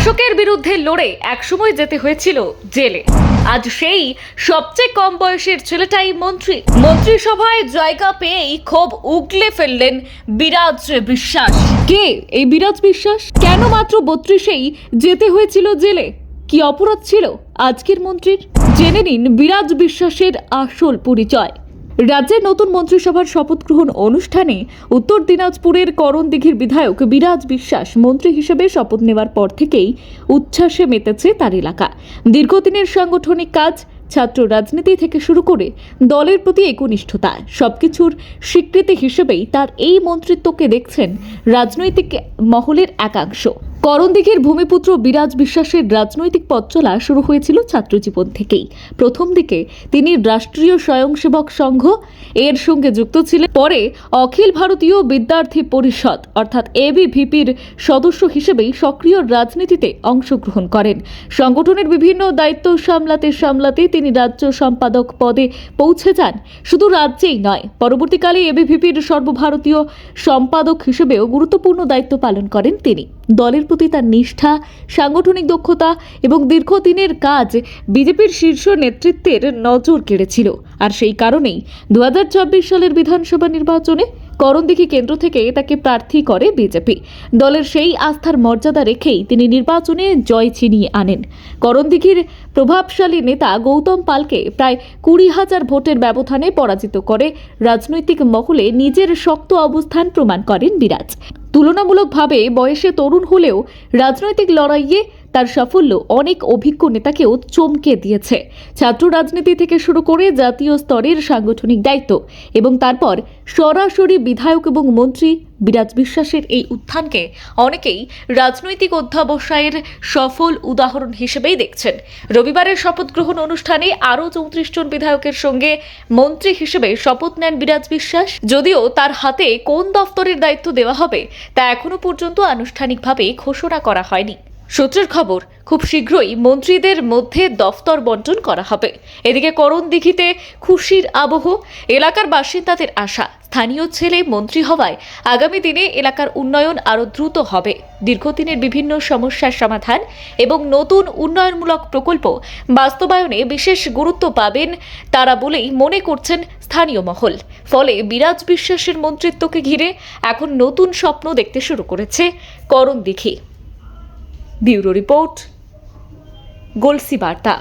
শাসকের বিরুদ্ধে লড়ে একসময় যেতে হয়েছিল জেলে। আজ সেই সবচেয়ে কম বয়সের ছেলেটাই মন্ত্রিসভায় জায়গা পেয়েই ক্ষোভ উগলে ফেললেন বিরাজ বিশ্বাস। কে এই বিরাজ বিশ্বাস? কেন মাত্র 32-এই যেতে হয়েছিল জেলে? কি অপরাধ ছিল আজকের মন্ত্রীর? জেনে নিন বিরাজ বিশ্বাসের আসল পরিচয়। রাজ্যের নতুন মন্ত্রিসভার শপথ গ্রহণ অনুষ্ঠানে উত্তর দিনাজপুরের করণদিঘির বিধায়ক বিরাজ বিশ্বাস মন্ত্রী হিসেবে শপথ নেওয়ার পর থেকেই উচ্ছ্বাসে মেতেছে তার এলাকা। দীর্ঘদিনের সাংগঠনিক কাজ, ছাত্র রাজনীতি থেকে শুরু করে দলের প্রতি একনিষ্ঠতা, সবকিছুর স্বীকৃতি হিসেবেই তার এই মন্ত্রিত্বকে দেখছেন রাজনৈতিক মহলের একাংশ। করণদিঘির ভূমিপুত্র বিরাজ বিশ্বাসের রাজনৈতিক পথ চলা শুরু হয়েছিল ছাত্রজীবন থেকেই। প্রথম দিকে তিনি রাষ্ট্রীয় স্বয়ংসেবক সংঘ এর সঙ্গে যুক্ত ছিলেন, পরে অখিল ভারতীয় বিদ্যার্থী পরিষদ অর্থাৎ এবিভিপির সদস্য হিসেবেই সক্রিয় রাজনীতিতে অংশগ্রহণ করেন। সংগঠনের বিভিন্ন দায়িত্ব সামলাতে তিনি রাজ্য সম্পাদক পদে পৌঁছে যান। শুধু রাজ্যেই নয়, পরবর্তীকালে এবিভিপির সর্বভারতীয় সম্পাদক হিসেবেও গুরুত্বপূর্ণ দায়িত্ব পালন করেন তিনি। দলের প্রতি তার নিষ্ঠা, সাংগঠনিক দক্ষতা এবং দীর্ঘদিনের কাজ বিজেপির শীর্ষ নেতৃত্বের নজর কেড়েছিল। আর সেই কারণেই 2024 সালের বিধানসভা নির্বাচনে করণদিঘি কেন্দ্র থেকে তাকে প্রার্থী করে বিজেপি। দলের সেই আস্থার মর্যাদা রেখেই তিনি নির্বাচনে জয় ছিনিয়ে আনেন। করণদিঘির প্রভাবশালী নেতা গৌতম পালকে প্রায় 20,000 ভোটের ব্যবধানে পরাজিত করে রাজনৈতিক মহলে নিজের শক্ত অবস্থান প্রমাণ করেন বিরাজ। তুলনামূলকভাবে বয়সে তরুণ হলেও রাজনৈতিক লড়াইয়ে তার সাফল্য অনেক অভিজ্ঞ নেতাকেও চমকে দিয়েছে। ছাত্র রাজনীতি থেকে শুরু করে জাতীয় স্তরের সাংগঠনিক দায়িত্ব এবং তারপর সরাসরি বিধায়ক এবং মন্ত্রী, বিরাজ বিশ্বাসের এই উত্থানকে অনেকেই রাজনৈতিক অধ্যাবসায়ের সফল উদাহরণ হিসেবেই দেখছেন। রবিবারের শপথ গ্রহণ অনুষ্ঠানে আরও 34 জন বিধায়কের সঙ্গে মন্ত্রী হিসেবে শপথ নেন বিরাজ বিশ্বাস। যদিও তার হাতে কোন দফতরের দায়িত্ব দেওয়া হবে তা এখনো পর্যন্ত আনুষ্ঠানিকভাবে ঘোষণা করা হয়নি। সূত্রের খবর, খুব শীঘ্রই মন্ত্রীদের মধ্যে দফতর বন্টন করা হবে। এদিকে করণদিঘিতে খুশির আবহ, এলাকার বাসিন্দাদের আশা স্থানীয় ছেলে মন্ত্রী হওয়ায় আগামী দিনে এলাকার উন্নয়ন আরও দ্রুত হবে। দীর্ঘদিনের বিভিন্ন সমস্যার সমাধান এবং নতুন উন্নয়নমূলক প্রকল্প বাস্তবায়নে বিশেষ গুরুত্ব পাবেন তারা বলেই মনে করছেন স্থানীয় মহল। ফলে বিরাজ বিশ্বাসের মন্ত্রিত্বকে ঘিরে এখন নতুন স্বপ্ন দেখতে শুরু করেছে করণদিঘি। ব্যুরো রিপোর্ট, গলসি বার্তা।